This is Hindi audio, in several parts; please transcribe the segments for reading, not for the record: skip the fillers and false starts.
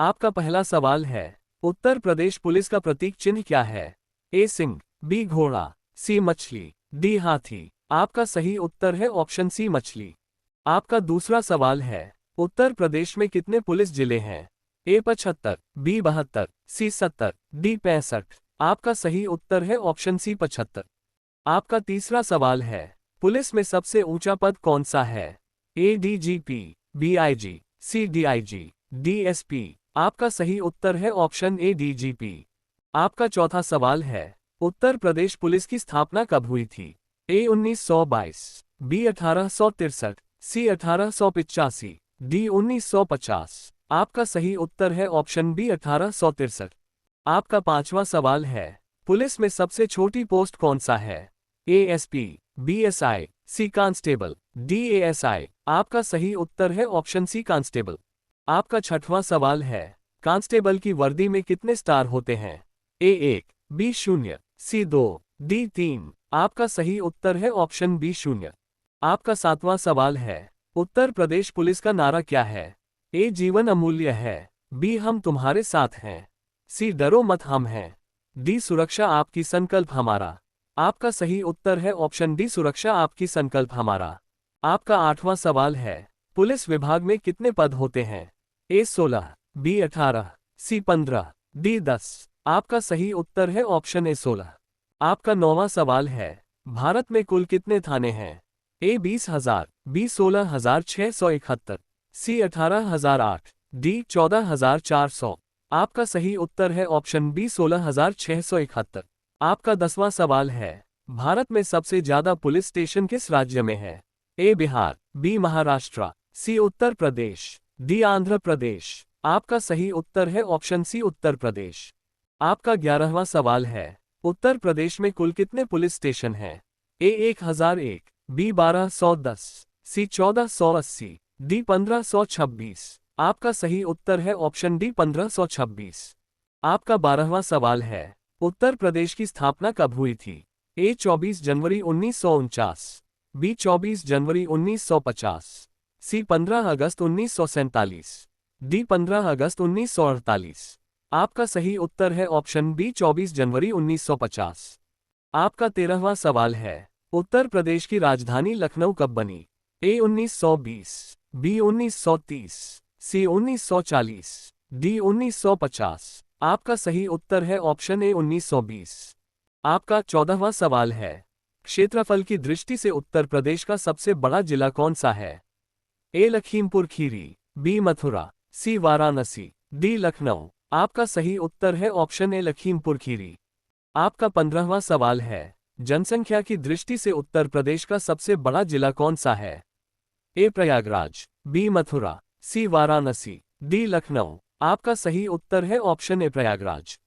आपका पहला सवाल है, उत्तर प्रदेश पुलिस का प्रतीक चिन्ह क्या है? ए सिंह, बी घोड़ा, सी मछली, डी हाथी। आपका सही उत्तर है ऑप्शन सी मछली। आपका दूसरा सवाल है, उत्तर प्रदेश में कितने पुलिस जिले हैं? ए 75, बी 72, सी 70, डी 65। आपका सही उत्तर है ऑप्शन सी 75। आपका तीसरा सवाल है, पुलिस में सबसे ऊंचा पद कौन सा है? ए डीजीपी, बी आईजी, सी डीआईजी, डीएसपी। आपका सही उत्तर है ऑप्शन ए डीजीपी। आपका चौथा सवाल है, उत्तर प्रदेश पुलिस की स्थापना कब हुई थी? ए 1922, बी 1863, सी 1885, डी 1950। आपका सही उत्तर है ऑप्शन बी 1863। आपका पांचवा सवाल है, पुलिस में सबसे छोटी पोस्ट कौन सा है? एएसपी, बीएसआई, सी कांस्टेबल, डीएएसआई। आपका सही उत्तर है ऑप्शन सी कांस्टेबल। आपका छठवां सवाल है, कांस्टेबल की वर्दी में कितने स्टार होते हैं? ए 1, बी 0, सी 2, डी 3। आपका सही उत्तर है ऑप्शन बी 0। आपका सातवां सवाल है, उत्तर प्रदेश पुलिस का नारा क्या है? ए जीवन अमूल्य है, बी हम तुम्हारे साथ हैं, सी डरो मत हम हैं, डी सुरक्षा आपकी संकल्प हमारा। आपका सही उत्तर है ऑप्शन डी सुरक्षा आपकी संकल्प हमारा। आपका आठवां सवाल है, पुलिस विभाग में कितने पद होते हैं? ए 16, बी 18, सी 15, डी 10। आपका सही उत्तर है ऑप्शन ए 16। आपका नौवां सवाल है, भारत में कुल कितने थाने हैं? ए 20,000, बी 16,671, सी 18,008, डी 14,400। आपका सही उत्तर है ऑप्शन बी 16,671। आपका 10वां सवाल है, भारत में सबसे ज्यादा पुलिस स्टेशन किस राज्य में है? ए बिहार, बी महाराष्ट्र, सी उत्तर प्रदेश, डी आंध्र प्रदेश। आपका सही उत्तर है ऑप्शन सी उत्तर प्रदेश। आपका 11वां सवाल है, उत्तर प्रदेश में कुल कितने पुलिस स्टेशन हैं? ए 1001, बी 1210, सी 1480, डी 1526। आपका सही उत्तर है ऑप्शन डी 1526। आपका 12वां सवाल है, उत्तर प्रदेश की स्थापना कब हुई थी? ए 24 जनवरी 1949, बी 24 जनवरी 1950, सी 15 अगस्त 1947, डी 15 अगस्त 1948। आपका सही उत्तर है ऑप्शन बी 24 जनवरी 1950। आपका 13वां सवाल है, उत्तर प्रदेश की राजधानी लखनऊ कब बनी? ए 1920, बी 1930, सी 1940, डी 1950। आपका सही उत्तर है ऑप्शन ए 1920। आपका 14वां सवाल है, क्षेत्रफल की दृष्टि से उत्तर प्रदेश का सबसे बड़ा जिला कौन सा है? ए लखीमपुर खीरी, बी मथुरा, सी वाराणसी, डी लखनऊ। आपका सही उत्तर है ऑप्शन ए लखीमपुर खीरी। आपका 15वां सवाल है, जनसंख्या की दृष्टि से उत्तर प्रदेश का सबसे बड़ा जिला कौन सा है? ए प्रयागराज, बी मथुरा, सी वाराणसी, डी लखनऊ। आपका सही उत्तर है ऑप्शन ए प्रयागराज।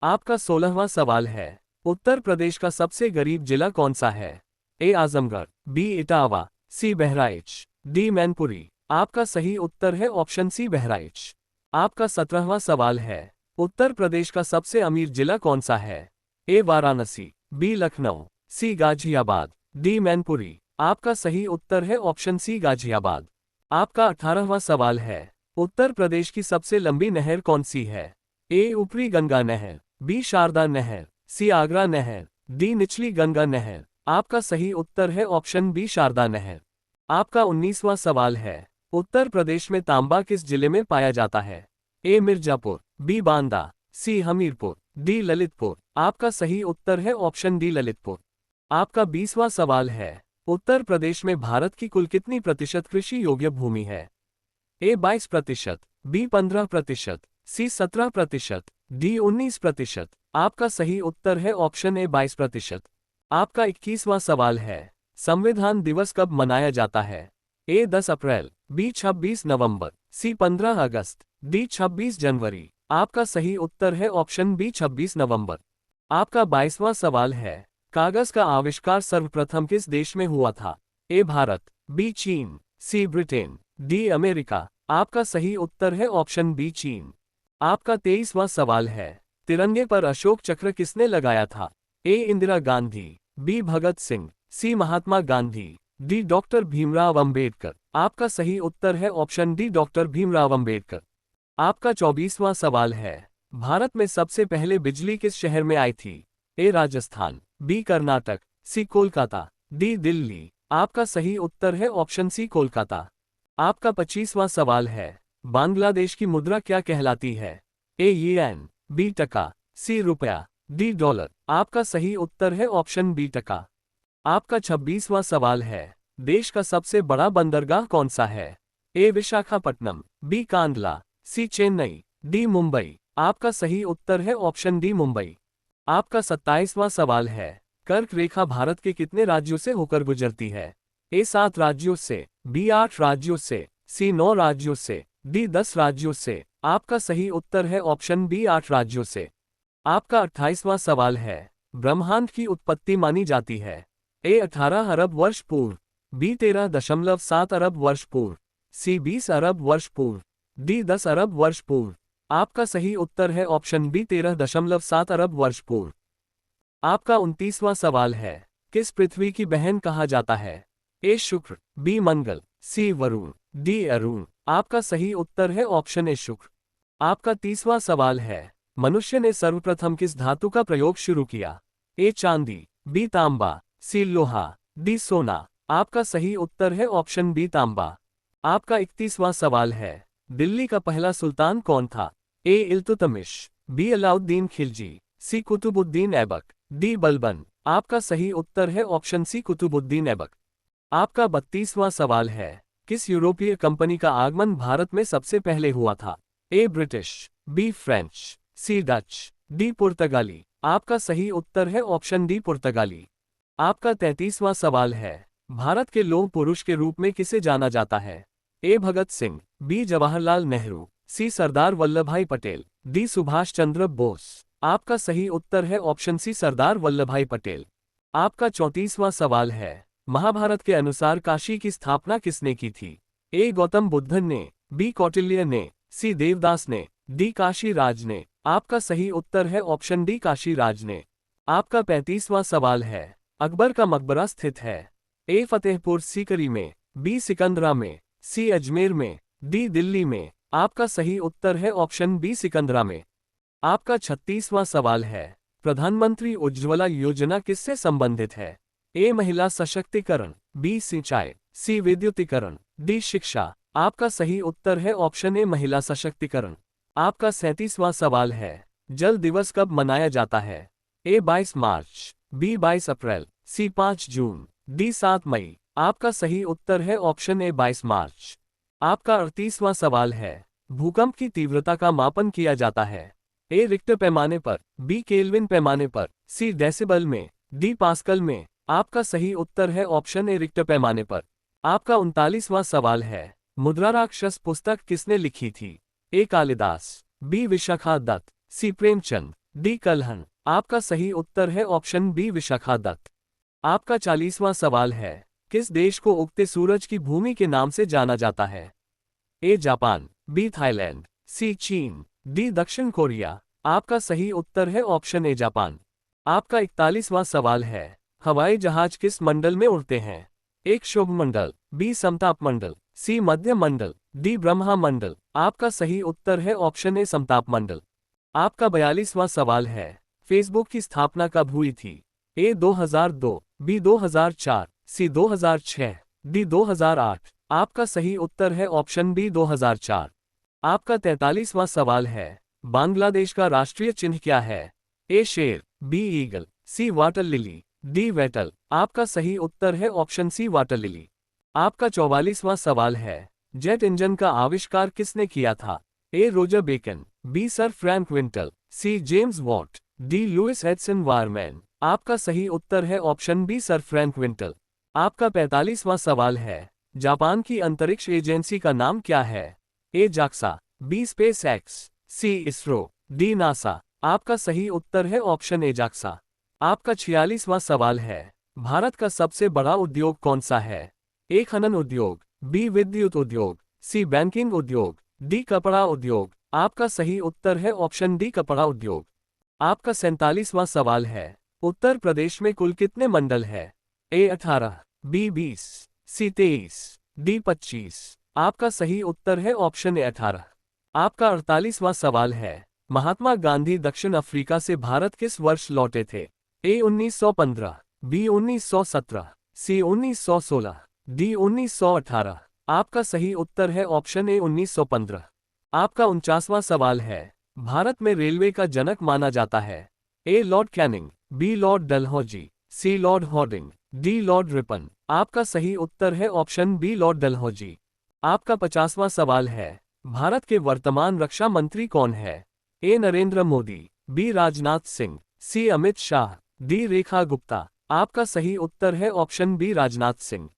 आपका 16वां सवाल है, उत्तर प्रदेश का सबसे गरीब जिला कौन सा है? ए आजमगढ़, बी इटावा, सी बहराइच, डी मैनपुरी। आपका सही उत्तर है ऑप्शन सी बहराइच। आपका 17वां सवाल है, उत्तर प्रदेश का सबसे अमीर जिला कौन सा है? ए वाराणसी, बी लखनऊ, सी गाजियाबाद, डी मैनपुरी। आपका सही उत्तर है ऑप्शन सी गाजियाबाद। आपका 18वां सवाल है, उत्तर प्रदेश की सबसे लंबी नहर कौन सी है? ए ऊपरी गंगा नहर, बी शारदा नहर, सी आगरा नहर, डी निचली गंगा नहर। आपका सही उत्तर है ऑप्शन बी शारदा नहर। आपका 19वां सवाल है, उत्तर प्रदेश में तांबा किस जिले में पाया जाता है? ए मिर्जापुर, बी बांदा, सी हमीरपुर, डी ललितपुर। आपका सही उत्तर है ऑप्शन डी ललितपुर। आपका 20वां सवाल है, उत्तर प्रदेश में भारत की कुल कितनी प्रतिशत कृषि योग्य भूमि है? ए 22%, बी 15%, सी 17%, डी 19%। आपका सही उत्तर है ऑप्शन ए 22%। आपका 21वां सवाल है, संविधान दिवस कब मनाया जाता है? ए 10 अप्रैल, बी 26 नवंबर, सी 15 अगस्त, डी 26 जनवरी। आपका सही उत्तर है ऑप्शन बी 26 नवंबर। आपका 22वां सवाल है, कागज का आविष्कार सर्वप्रथम किस देश में हुआ था? ए भारत, बी चीन, सी ब्रिटेन, डी अमेरिका। आपका सही उत्तर है ऑप्शन बी चीन। आपका 23वां सवाल है, तिरंगे पर अशोक चक्र किसने लगाया था? ए इंदिरा गांधी, बी भगत सिंह, सी महात्मा गांधी, डी डॉक्टर भीमराव अंबेडकर। आपका सही उत्तर है option D doctor Bhimrao Ambedkar. आपका 24वां सवाल है, भारत में सबसे पहले बिजली किस शहर में आई थी? ए राजस्थान, बी कर्नाटक, सी कोलकाता, डी दिल्ली। आपका सही उत्तर है ऑप्शन सी कोलकाता। आपका 25वां सवाल है, बांग्लादेश की मुद्रा क्या कहलाती है? ए येन, बी टका, सी रुपया, डी डॉलर। आपका सही उत्तर है ऑप्शन बी टका। आपका 26वां सवाल है, देश का सबसे बड़ा बंदरगाह कौन सा है? ए विशाखापट्टनम, बी कांडला, सी चेन्नई, डी मुंबई। आपका सही उत्तर है ऑप्शन डी मुंबई। आपका 27वां सवाल है, कर्क रेखा भारत के कितने राज्यों से होकर गुजरती है? ए 7 राज्यों से, बी 8 राज्यों से, सी 9 राज्यों से, डी 10 राज्यों से। आपका सही उत्तर है ऑप्शन बी 8 राज्यों से। आपका 28वां सवाल है, ब्रह्मांड की उत्पत्ति मानी जाती है? ए 18 अरब वर्ष पूर्व, बी 13.7 अरब वर्ष पूर्व, सी 20 अरब वर्ष पूर्व, डी 10 अरब वर्ष पूर्व। आपका सही उत्तर है ऑप्शन बी 13.7 अरब वर्ष पूर्व। आपका 29वां सवाल है, किस पृथ्वी की बहन कहा जाता है? ए शुक्र, बी मंगल, सी वरुण, डी अरुण। आपका सही उत्तर है ऑप्शन ए शुक्र। आपका 30वां सवाल है, मनुष्य ने सर्वप्रथम किस धातु का प्रयोग शुरू किया? ए चांदी, बी तांबा, सी लोहा, डी सोना। आपका सही उत्तर है ऑप्शन बी तांबा। आपका 31वां सवाल है, दिल्ली का पहला सुल्तान कौन था? ए इल्तुतमिश, बी अलाउद्दीन खिलजी, सी कुतुबुद्दीन ऐबक, डी बलबन। आपका सही उत्तर है ऑप्शन सी कुतुबुद्दीन ऐबक। आपका 32वां सवाल है, किस यूरोपीय कंपनी का आगमन भारत में सबसे पहले हुआ था? ए ब्रिटिश, बी फ्रेंच, सी डच, डी पुर्तगाली। आपका सही उत्तर है ऑप्शन डी पुर्तगाली। आपका 33वां सवाल है, भारत के लौह पुरुष के रूप में किसे जाना जाता है? ए भगत सिंह, बी जवाहरलाल नेहरू, सी सरदार वल्लभभाई पटेल, डी सुभाष चंद्र बोस। आपका सही उत्तर है ऑप्शन सी सरदार वल्लभभाई पटेल। आपका 34वां सवाल है, महाभारत के अनुसार काशी की स्थापना किसने की थी? ए गौतम बुद्ध ने, बी कौटिल्य ने, सी देवदास ने, डी काशी राज ने। आपका सही उत्तर है ऑप्शन डी काशी राज ने। आपका 35वां सवाल है, अकबर का मकबरा स्थित है? ए फतेहपुर सीकरी में, बी सिकंदरा में, सी अजमेर में, डी दिल्ली में। आपका सही उत्तर है ऑप्शन बी सिकंदरा में। आपका 36वां सवाल है, प्रधानमंत्री उज्ज्वला योजना किससे संबंधित है? ए महिला सशक्तिकरण, बी सिंचाई, सी विद्युतीकरण, डी शिक्षा। आपका सही उत्तर है ऑप्शन ए महिला सशक्तिकरण। आपका 37वां सवाल है, जल दिवस कब मनाया जाता है? ए 22 मार्च, बी 22 अप्रैल, सी 5 जून, डी 7 मई। आपका सही उत्तर है ऑप्शन ए 22 मार्च। आपका 38वां सवाल है, भूकंप की तीव्रता का मापन किया जाता है? ए रिक्टर पैमाने पर, बी केल्विन पैमाने पर, सी डेसिबल में, डी पास्कल में। आपका सही उत्तर है ऑप्शन ए रिक्टर पैमाने पर। आपका 39वां सवाल है, मुद्राराक्षस पुस्तक किसने लिखी थी? ए कालिदास, बी विशाखादत्त, सी प्रेमचंद, डी कल्हण। आपका सही उत्तर है ऑप्शन बी विशाखादत्त। आपका 40वां सवाल है, किस देश को उगते सूरज की भूमि के नाम से जाना जाता है? ए जापान, बी थाईलैंड, सी चीन, डी दक्षिण कोरिया। आपका सही उत्तर है ऑप्शन ए जापान। आपका 41वां सवाल है, हवाई जहाज किस मंडल में उड़ते हैं? एक शुभ मंडल, बी समताप मंडल, सी मध्य मंडल, डी ब्रह्मा मंडल। आपका सही उत्तर है ऑप्शन ए समताप मंडल। आपका 42वां सवाल है, फेसबुक की स्थापना कब हुई थी? ए 2002, बी 2004, सी 2006, डी 2008। आपका सही उत्तर है ऑप्शन बी 2004। आपका 43वां सवाल है, बांग्लादेश का राष्ट्रीय चिन्ह क्या है? ए शेर, बी ईगल, सी वाटर लिली, डी वेटल। आपका सही उत्तर है ऑप्शन सी वाटर लिली। आपका 44वां सवाल है, जेट इंजन का आविष्कार किसने किया था? A Roger Bacon, B sir Frank Whittle, C James Watt, D Louis Edison wireman. आपका सही उत्तर है option B sir Frank Whittle. आपका 45वां सवाल है, जापान की अंतरिक्ष एजेंसी का नाम क्या है? ए जाक्सा, बी स्पेस एक्स, सी इसरो, डी नासा। आपका सही उत्तर है ऑप्शन ए जाक्सा। आपका 46वां सवाल है, भारत का सबसे बड़ा उद्योग कौन सा है? ए खनन उद्योग, बी विद्युत उद्योग, सी बैंकिंग उद्योग, डी कपड़ा उद्योग। आपका सही उत्तर है ऑप्शन डी कपड़ा उद्योग। आपका 47वां सवाल है, उत्तर प्रदेश में कुल कितने मंडल है? ए 18, बी 20, सी 23, डी 25। आपका सही उत्तर है ऑप्शन ए 18। आपका 48वां सवाल है, महात्मा गांधी दक्षिण अफ्रीका से भारत किस वर्ष लौटे थे? ए 1915, बी 1917, सी 1916, डी 1918। आपका सही उत्तर है ऑप्शन ए 1915। आपका 49वां सवाल है, भारत में रेलवे का जनक माना जाता है? A Lord Canning, B Lord Dalhousie, C Lord Hardinge, D Lord Ripon. आपका सही उत्तर है ऑप्शन बी लॉर्ड डलहौजी। आपका 50वां सवाल है, भारत के वर्तमान रक्षा मंत्री कौन है? ए नरेंद्र मोदी, बी राजनाथ सिंह, सी अमित शाह, डी रेखा गुप्ता। आपका सही उत्तर है ऑप्शन बी राजनाथ सिंह।